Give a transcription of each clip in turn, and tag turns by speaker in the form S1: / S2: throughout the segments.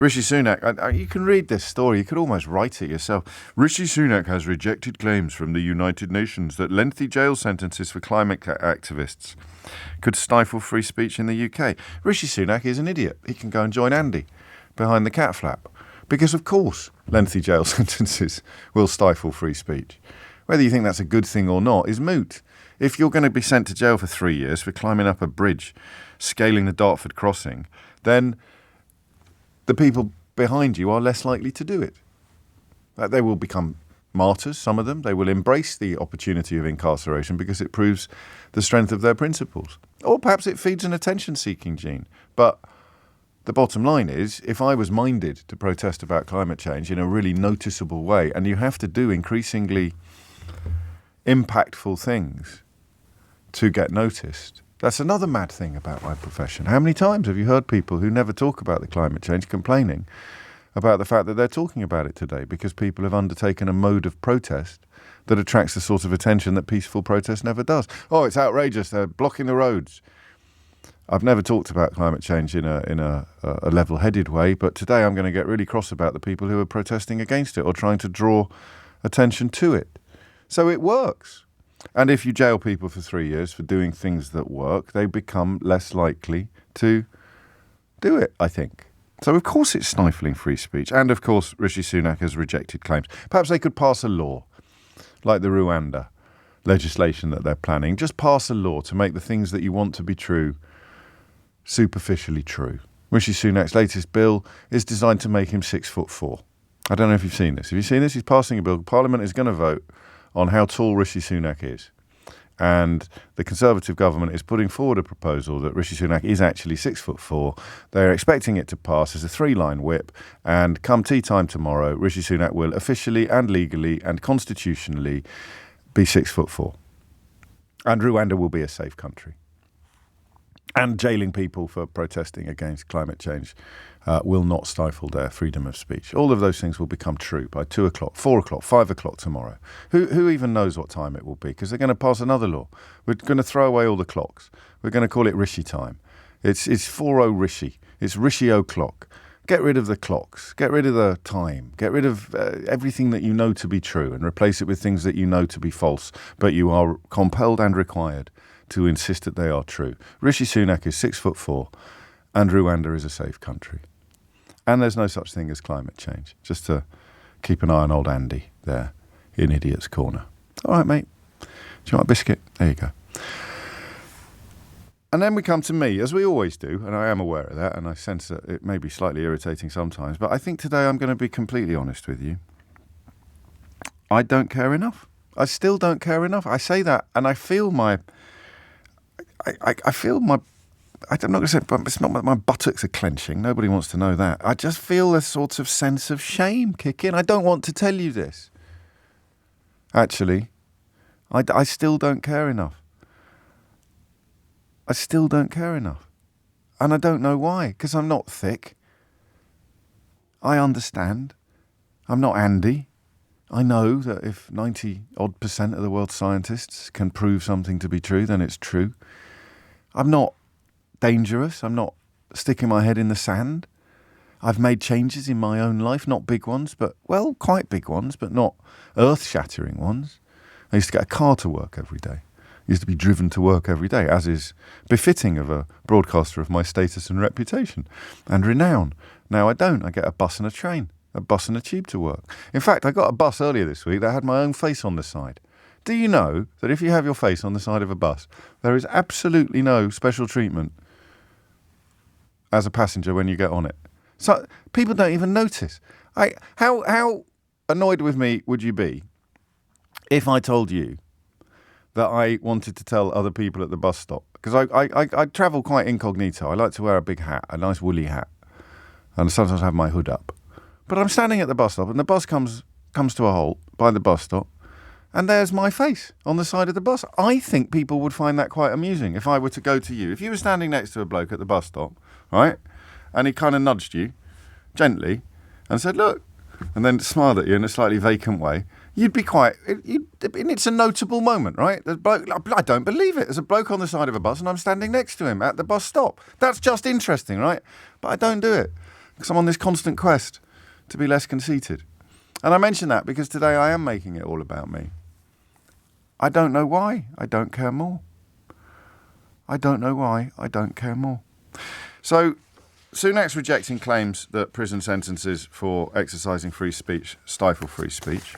S1: Rishi Sunak, you can read this story, you could almost write it yourself. Rishi Sunak has rejected claims from the United Nations that lengthy jail sentences for climate activists could stifle free speech in the UK. Rishi Sunak is an idiot. He can go and join Andy behind the cat flap. Because, of course, lengthy jail sentences will stifle free speech. Whether you think that's a good thing or not is moot. If you're going to be sent to jail for 3 years for climbing up a bridge, scaling the Dartford crossing, then the people behind you are less likely to do it. They will become martyrs, some of them. They will embrace the opportunity of incarceration because it proves the strength of their principles. Or perhaps it feeds an attention-seeking gene. But the bottom line is, if I was minded to protest about climate change in a really noticeable way, and you have to do increasingly impactful things to get noticed, that's another mad thing about my profession. How many times have you heard people who never talk about the climate change complaining about the fact that they're talking about it today because people have undertaken a mode of protest that attracts the sort of attention that peaceful protest never does? Oh, it's outrageous. They're blocking the roads. I've never talked about climate change in a level-headed way, but today I'm going to get really cross about the people who are protesting against it or trying to draw attention to it. So it works. And if you jail people for 3 years for doing things that work, they become less likely to do it, I think. So, of course, it's stifling free speech. And, of course, Rishi Sunak has rejected claims. Perhaps they could pass a law, like the Rwanda legislation that they're planning. Just pass a law to make the things that you want to be true superficially true. Rishi Sunak's latest bill is designed to make him 6'4". I don't know if you've seen this. Have you seen this? He's passing a bill. Parliament is going to vote on how tall Rishi Sunak is. And the Conservative government is putting forward a proposal that Rishi Sunak is actually 6'4". They're expecting it to pass as a 3-line whip. And come tea time tomorrow, Rishi Sunak will officially and legally and constitutionally be 6'4". And Rwanda will be a safe country. And jailing people for protesting against climate change will not stifle their freedom of speech. All of those things will become true by 2 o'clock, 4 o'clock, 5 o'clock tomorrow. Who even knows what time it will be? Because they're going to pass another law. We're going to throw away all the clocks. We're going to call it Rishi time. It's 4:00 Rishi. It's Rishi o'clock. Get rid of the clocks. Get rid of the time. Get rid of everything that you know to be true and replace it with things that you know to be false, but you are compelled and required to insist that they are true. Rishi Sunak is 6'4", and Rwanda is a safe country. And there's no such thing as climate change. Just to keep an eye on old Andy there in Idiot's Corner. All right, mate. Do you want a biscuit? There you go. And then we come to me, as we always do, and I am aware of that, and I sense that it may be slightly irritating sometimes, but I think today I'm going to be completely honest with you. I don't care enough. I still don't care enough. I say that, and I feel my... I'm not going to say, but it's not that my buttocks are clenching. Nobody wants to know that. I just feel a sort of sense of shame kick in. I don't want to tell you this. Actually, I still don't care enough. I still don't care enough. And I don't know why, because I'm not thick. I understand. I'm not Andy. I know that if 90-odd% of the world's scientists can prove something to be true, then it's true. I'm not dangerous. I'm not sticking my head in the sand. I've made changes in my own life, not big ones, but, well, quite big ones, but not earth-shattering ones. I used to get a car to work every day. I used to be driven to work every day, as is befitting of a broadcaster of my status and reputation and renown. Now I don't. I get a bus and a train, a bus and a tube to work. In fact, I got a bus earlier this week that had my own face on the side. Do you know that if you have your face on the side of a bus, there is absolutely no special treatment as a passenger when you get on it? So people don't even notice. How annoyed with me would you be if I told you that I wanted to tell other people at the bus stop? Because I travel quite incognito. I like to wear a big hat, a nice woolly hat, and sometimes have my hood up. But I'm standing at the bus stop, and the bus comes to a halt by the bus stop, and there's my face on the side of the bus. I think people would find that quite amusing if I were to go to you. If you were standing next to a bloke at the bus stop, right, and he kind of nudged you gently and said, look, and then smiled at you in a slightly vacant way, you'd be quite... it's a notable moment, right? There's a bloke, I don't believe it. There's a bloke on the side of a bus and I'm standing next to him at the bus stop. That's just interesting, right? But I don't do it because I'm on this constant quest to be less conceited. And I mention that because today I am making it all about me. I don't know why I don't care more. I don't know why I don't care more. So Sunak's rejecting claims that prison sentences for exercising free speech stifle free speech.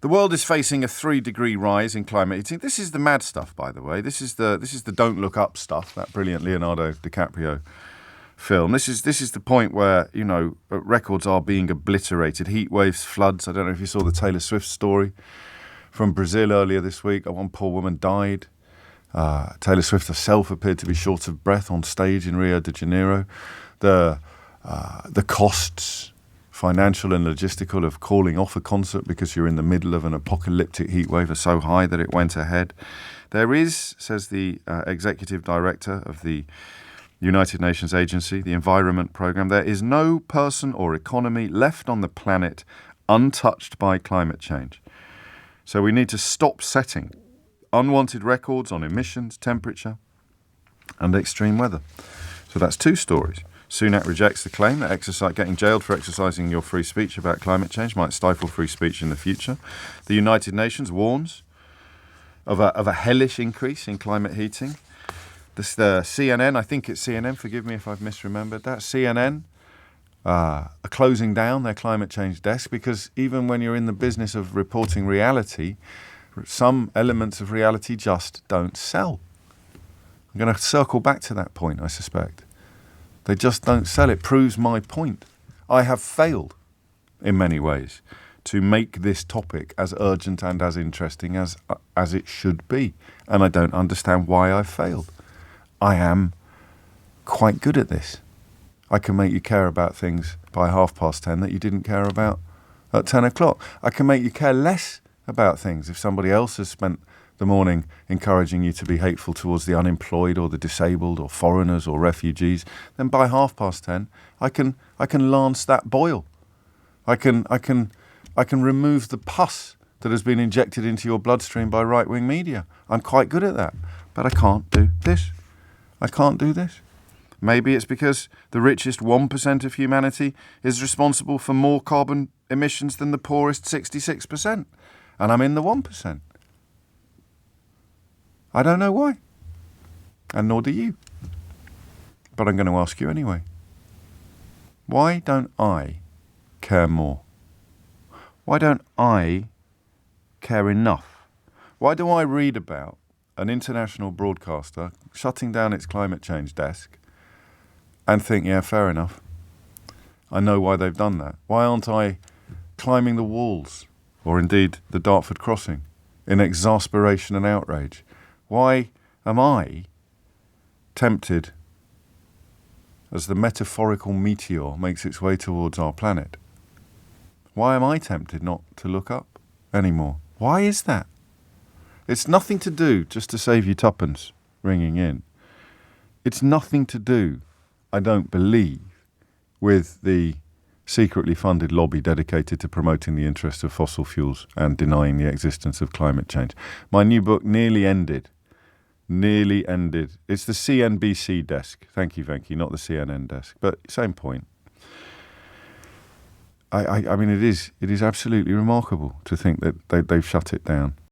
S1: The world is facing a 3-degree rise in climate heating. This is the mad stuff, by the way. This is the Don't Look Up stuff, that brilliant Leonardo DiCaprio film. This is the point where, records are being obliterated. Heat waves, floods. I don't know if you saw the Taylor Swift story from Brazil earlier this week. One poor woman died. Taylor Swift herself appeared to be short of breath on stage in Rio de Janeiro. The costs, financial and logistical, of calling off a concert because you're in the middle of an apocalyptic heat wave are so high that it went ahead. There is, says the executive director of the United Nations Agency, the Environment Programme, there is no person or economy left on the planet untouched by climate change. So we need to stop setting unwanted records on emissions, temperature, and extreme weather. So that's 2 stories. Sunak rejects the claim that getting jailed for exercising your free speech about climate change might stifle free speech in the future. The United Nations warns of a hellish increase in climate heating. The CNN, I think it's CNN, forgive me if I've misremembered that, CNN are closing down their climate change desk because even when you're in the business of reporting reality, some elements of reality just don't sell. I'm going to circle back to that point, I suspect. They just don't sell. It proves my point. I have failed in many ways to make this topic as urgent and as interesting as it should be. And I don't understand why I've failed. I am quite good at this. I can make you care about things by 10:30 that you didn't care about at 10 o'clock. I can make you care less about things if somebody else has spent the morning encouraging you to be hateful towards the unemployed or the disabled or foreigners or refugees. Then by 10:30, I can lance that boil. I can remove the pus that has been injected into your bloodstream by right-wing media. I'm quite good at that, but I can't do this. I can't do this. Maybe it's because the richest 1% of humanity is responsible for more carbon emissions than the poorest 66%. And I'm in the 1%. I don't know why. And nor do you. But I'm going to ask you anyway. Why don't I care more? Why don't I care enough? Why do I read about an international broadcaster shutting down its climate change desk and think, yeah, fair enough. I know why they've done that. Why aren't I climbing the walls, or indeed the Dartford crossing, in exasperation and outrage? Why am I tempted, as the metaphorical meteor makes its way towards our planet, why am I tempted not to look up anymore? Why is that? It's nothing to do, just to save you tuppence ringing in, it's nothing to do, I don't believe, with the secretly funded lobby dedicated to promoting the interests of fossil fuels and denying the existence of climate change. My new book nearly ended. It's the CNBC desk. Thank you, Venki, not the CNN desk. But same point. I mean, it is absolutely remarkable to think that they've shut it down.